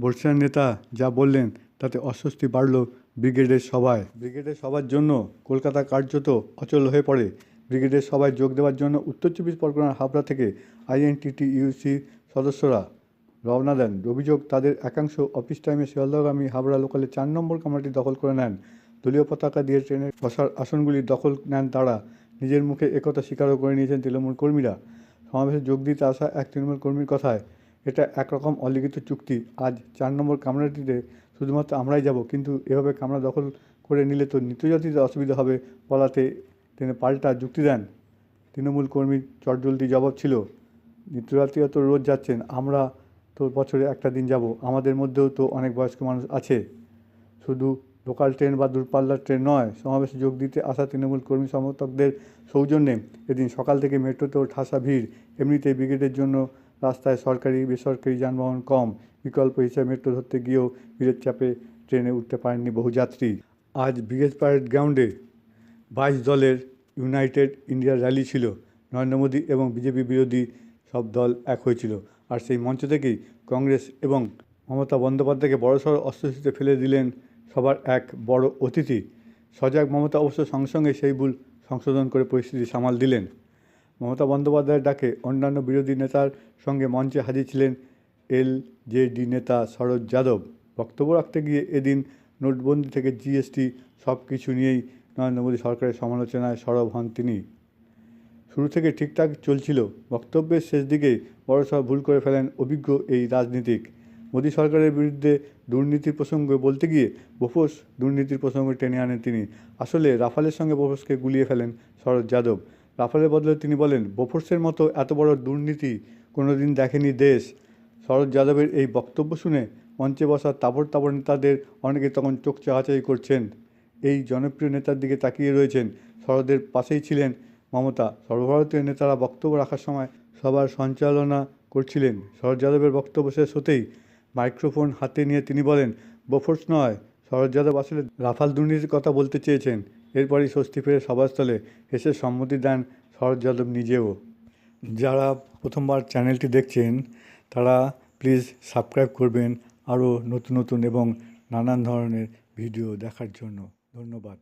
বর্ষিয়ান নেতা যা বললেন তাতে অস্বস্তি বাড়ল ব্রিগেডের সভায়। ব্রিগেডের সভার জন্য কলকাতা কার্যত অচল হয়ে পড়ে। ব্রিগেডের সভায় যোগ দেওয়ার জন্য উত্তর চব্বিশ পরগনার হাবড়া থেকে আইএনটিটিইউসির সদস্যরা রওনা দেন। অভিযোগ, তাদের একাংশ অফিস টাইমে শিয়ালদহগামী হাবড়া লোকালের 4 নম্বর কামরাটি দখল করে নেন। দলীয় পতাকা দিয়ে ট্রেনের বসার আসনগুলি দখল নেন তারা। নিজের মুখে একথা স্বীকারও করে নিয়েছেন তৃণমূল কর্মীরা। সমাবেশে যোগ দিতে আসা এক তৃণমূল কর্মীর কথায়, এটা একরকম অলিখিত চুক্তি। আজ 4 নম্বর কামরাটিতে শুধুমাত্র আমরাই যাব, কিন্তু এভাবে কামরা দখল করে নিলে তো নিত্যযাত্রীদের অসুবিধা হবে বলাতে তিনি পাল্টা যুক্তি দেন। তৃণমূল কর্মীর চটজলদি জবাব ছিল, নিত্যযাত্রীরা তো রোজ যাচ্ছেন, আমরা তো বছরে একটা দিন যাব, আমাদের মধ্যেও তো অনেক বয়স্ক মানুষ আছে, শুধু লোকাল ট্রেন বা দূরপাল্লার ট্রেন নয়। সমাবেশে যোগ দিতে আসা তৃণমূল কর্মী সমর্থকদের সৌজন্যে এদিন সকাল থেকে মেট্রোতেও ঠাসা ভিড়। এমনিতেই ব্রিগেডের জন্য রাস্তায় সরকারি বেসরকারি যানবাহন কম, বিকল্প হিসেবে মেট্রো ধরতে গিয়েও ভিড়ের চাপে ট্রেনে উঠতে পারেননি বহু যাত্রী। আজ ব্রিগেড প্যারেড গ্রাউন্ডে 22 দলের ইউনাইটেড ইন্ডিয়া র্যালি ছিল। নরেন্দ্র মোদী এবং বিজেপি বিরোধী সব দল এক হয়েছিল। আর সেই মঞ্চ থেকেই কংগ্রেস এবং মমতা বন্দ্যোপাধ্যায়কে বড়সড় অস্বস্তিতে ফেলে দিলেন সবার এক বড় অতিথি। সজাগ মমতা অবশ্য সঙ্গে সঙ্গে সেই ভুল সংশোধন করে পরিস্থিতি সামাল দিলেন। মমতা বন্দ্যোপাধ্যায়ের ডাকে অন্যান্য বিরোধী নেতার সঙ্গে মঞ্চে হাজির ছিলেন এলজেডি নেতা শরদ যাদব। বক্তব্য রাখতে গিয়ে এদিন নোটবন্দি থেকে জিএসটি সব কিছু নিয়েই নরেন্দ্র মোদী সরকারের সমালোচনায় সরব হন তিনি। শুরু থেকে ঠিকঠাক চলছিল, বক্তব্যের শেষ দিকেই বড়সড় ভুল করে ফেলেন অভিজ্ঞ এই রাজনীতিক। মোদী সরকারের বিরুদ্ধে দুর্নীতির প্রসঙ্গ বলতে গিয়ে বোফোর্স দুর্নীতির প্রসঙ্গ টেনে আনেন তিনি। আসলে রাফালের সঙ্গে বোফোর্সকে গুলিয়ে ফেলেন শরদ যাদব। রাফালের বদলে তিনি বলেন, বোফোর্সের মতো এত বড় দুর্নীতি কোনোদিন দেখেনি দেশ। শরদ যাদবের এই বক্তব্য শুনে মঞ্চে বসা তাবড় তাবড় নেতাদের অনেকে তখন চোখ চাহাচাই করছেন। এই জনপ্রিয় নেতার দিকে তাকিয়ে রয়েছেন। শরদের পাশেই ছিলেন মমতা। সর্বভারতীয় নেতারা বক্তব্য রাখার সময় সবার সঞ্চালনা করছিলেন। শরদ যাদবের বক্তব্য শেষ হতেই মাইক্রোফোন হাতে নিয়ে তিনি বলেন, বোফোর্স নয়, শরদ যাদব আসলে রাফাল দুর্নীতির কথা বলতে চেয়েছেন। এরপরই স্বস্তি ফেরে সভাস্থলে হেসে সম্মতি দেন শরদ যাদব নিজেও। যারা প্রথমবার চ্যানেলটি দেখছেন তারা প্লিজ সাবস্ক্রাইব করবেন আরও নতুন নতুন এবং নানান ধরনের ভিডিও দেখার জন্য। ধন্যবাদ।